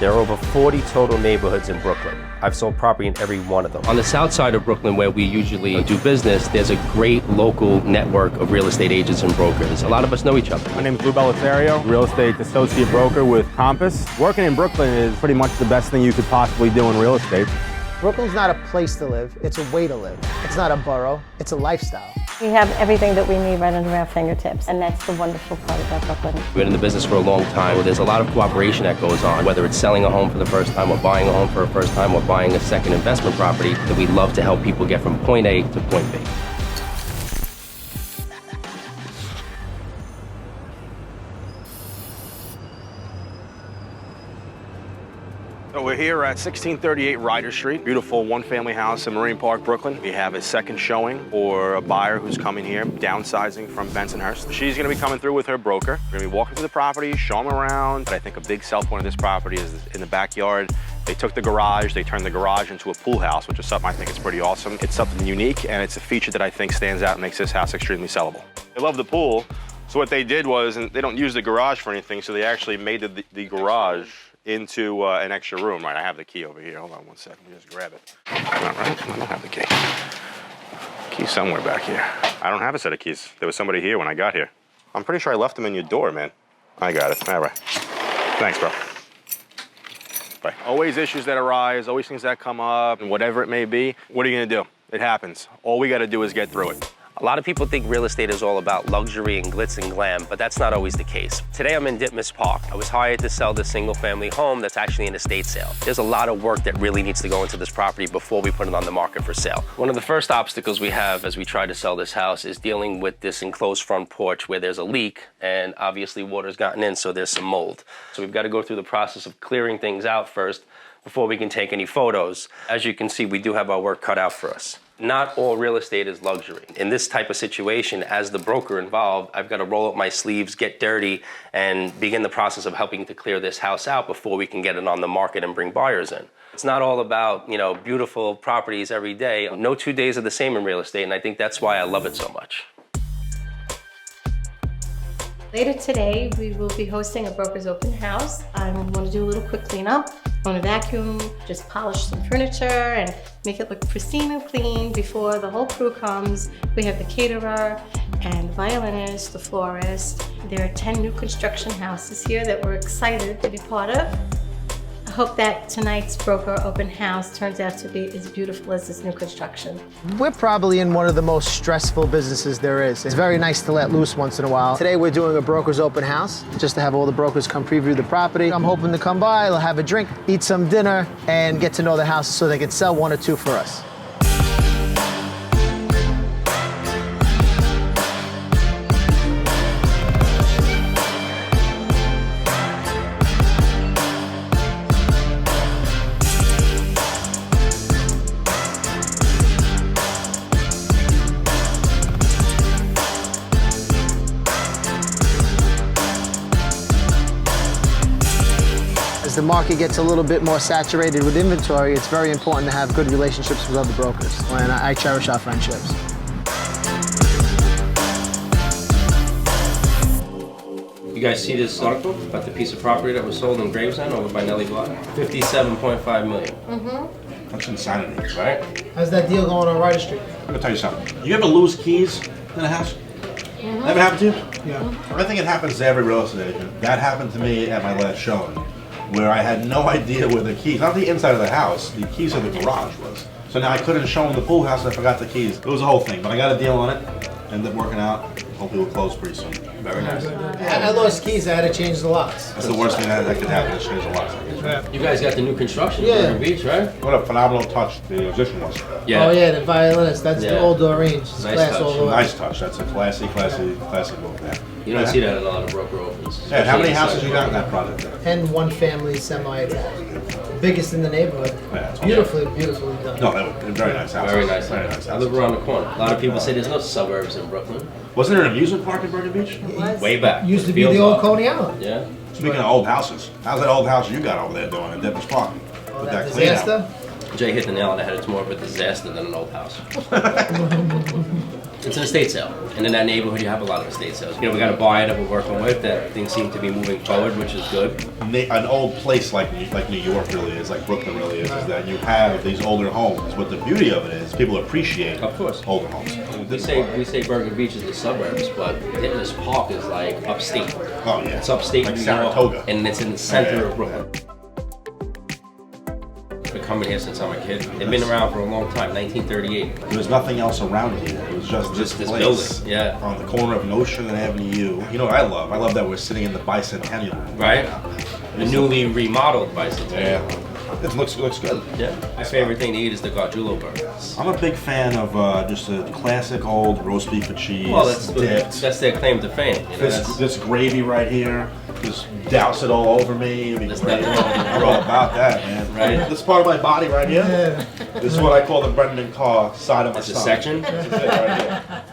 There are over 40 total neighborhoods in Brooklyn. I've sold property in every one of them. On the south side of Brooklyn, where we usually do business, there's a great local network of real estate agents and brokers. A lot of us know each other. My name is Belisario, real estate associate broker with Compass. Working in Brooklyn is pretty much the best thing you could possibly do in real estate. Brooklyn's not a place to live, it's a way to live. It's not a borough, it's a lifestyle. We have everything that we need right under our fingertips, and that's the wonderful part about Brooklyn. We've been in the business for a long time. There's a lot of cooperation that goes on, whether it's selling a home for the first time or buying a home for the first time or buying a second investment property, that we love to help people get from point A to point B. So we're here at 1638 Ryder Street, beautiful one-family house in Marine Park, Brooklyn. We have a second showing for a buyer who's coming here, downsizing from Bensonhurst. She's gonna be coming through with her broker. We're gonna be walking through the property, show them around. But I think a big sell point of this property is in the backyard. They took the garage, they turned the garage into a pool house, which is something I think is pretty awesome. It's something unique, and it's a feature that I think stands out and makes this house extremely sellable. They love the pool, so what they did was, and they don't use the garage for anything, so they actually made the garage into an extra room. Right, I have the key over here. Hold on one second, let me just grab it. Not right, I don't have the key. Key's somewhere back here. I don't have a set of keys. There was somebody here when I got here. I'm pretty sure I left them in your door, man. I got it, all right. Thanks, bro. Bye. Always issues that arise, always things that come up, and whatever it may be, what are you gonna do? It happens. All we gotta do is get through it. A lot of people think real estate is all about luxury and glitz and glam, but that's not always the case. Today I'm in Ditmas Park. I was hired to sell this single-family home that's actually an estate sale. There's a lot of work that really needs to go into this property before we put it on the market for sale. One of the first obstacles we have as we try to sell this house is dealing with this enclosed front porch where there's a leak, and obviously water's gotten in, so there's some mold. So we've got to go through the process of clearing things out first before we can take any photos. As you can see, we do have our work cut out for us. Not all real estate is luxury. In this type of situation, as the broker involved, I've got to roll up my sleeves, get dirty, and begin the process of helping to clear this house out before we can get it on the market and bring buyers in. It's not all about, you know, beautiful properties every day. No 2 days are the same in real estate, and I think that's why I love it so much. Later today, we will be hosting a broker's open house. I'm going to do a little quick cleanup. I'm going to vacuum, just polish some furniture and make it look pristine and clean before the whole crew comes. We have the caterer and the violinist, the florist. There are 10 new construction houses here that we're excited to be part of. I hope that tonight's broker open house turns out to be as beautiful as this new construction. We're probably in one of the most stressful businesses there is. It's very nice to let loose once in a while. Today we're doing a broker's open house, just to have all the brokers come preview the property. I'm hoping to come by, they'll have a drink, eat some dinner, and get to know the house so they can sell one or two for us. As the market gets a little bit more saturated with inventory, it's very important to have good relationships with other brokers, and I cherish our friendships. You guys see this article about the piece of property that was sold in Gravesend over by Nellie Block? $57.5 million. Mm-hmm. That's insanity. Right? How's that deal going on Ryder Street? I'm gonna tell you something. You ever lose keys in a house? Mm-hmm. Never happened to you? Yeah. I think it happens to every real estate agent. That happened to me at my last showing, where I had no idea where the keys, not the inside of the house, the keys of the garage was. So now I couldn't show them the pool house and I forgot the keys. It was a whole thing, but I got a deal on it. Ended up working out. Hopefully we'll close pretty soon. Very nice. I lost keys, I had to change the locks. That's the worst thing that could happen, is change the locks. You guys got the new construction Yeah. in Virginia Beach, right? What a phenomenal touch the musician was. Yeah. Oh yeah, the violinist, that's Yeah. the old Doreen. She's Nice class touch. all the way. Nice touch. That's a classy move there. You don't see that in a lot of broker opens. Yeah, how many especially houses inside you got in that project? 10 one-family semi-attached. Biggest in the neighborhood. Yeah, it's Beautifully done. No, they were very nice houses. Very nice. Very nice I live houses. around the corner. A lot of people say there's no suburbs in Brooklyn. Wasn't there an amusement park in Brennan Beach? Way back. Used to be Fields the old off. Coney Island. Yeah. Speaking of old houses, how's that old house you got over there doing in Ditmas Park? Oh, With that clean out? disaster? Jay hit the nail on the head. It's more of a disaster than an old house. It's an estate sale, and in that neighborhood you have a lot of estate sales. You know, we got a buyer that we're working with that things seem to be moving forward, which is good. An old place like New York really is, like Brooklyn really is that you have these older homes. But the beauty of it is people appreciate Of course. older homes. We say Bergen Beach is the suburbs, but Ditmas Park is like upstate. Oh yeah, It's upstate like New Saratoga, York, and it's in the center of Brooklyn. Been coming here since I'm a kid. They've been around for a long time, 1938. There was nothing else around here. It was just this this place building, yeah. on the corner of Nostrand and Avenue U. You know what I love? I love that we're sitting in the Bicentennial. Right? The newly remodeled bicycle. Yeah, it looks good. Yeah. My favorite thing to eat is the Gargiulo burgers. I'm a big fan of just a classic old roast beef with cheese. Well, dipped. that's their claim to fame. You know, This gravy right here, just douse it all over me. There's Great. nothing wrong with I'm all about that, man. Right. This part of my body right here. This is what I call the Brennan and Carr side of my It's a stomach. section. This is it right here.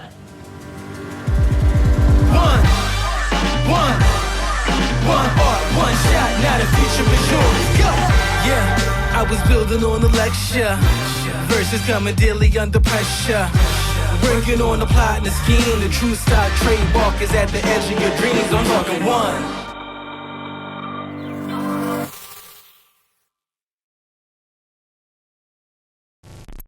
One shot, now the future is yours. Go! Yeah, I was building on the lecture. Verses coming daily under pressure. Working on the plot and the scheme. The true stock trademark is at the edge of your dreams. I'm talking one.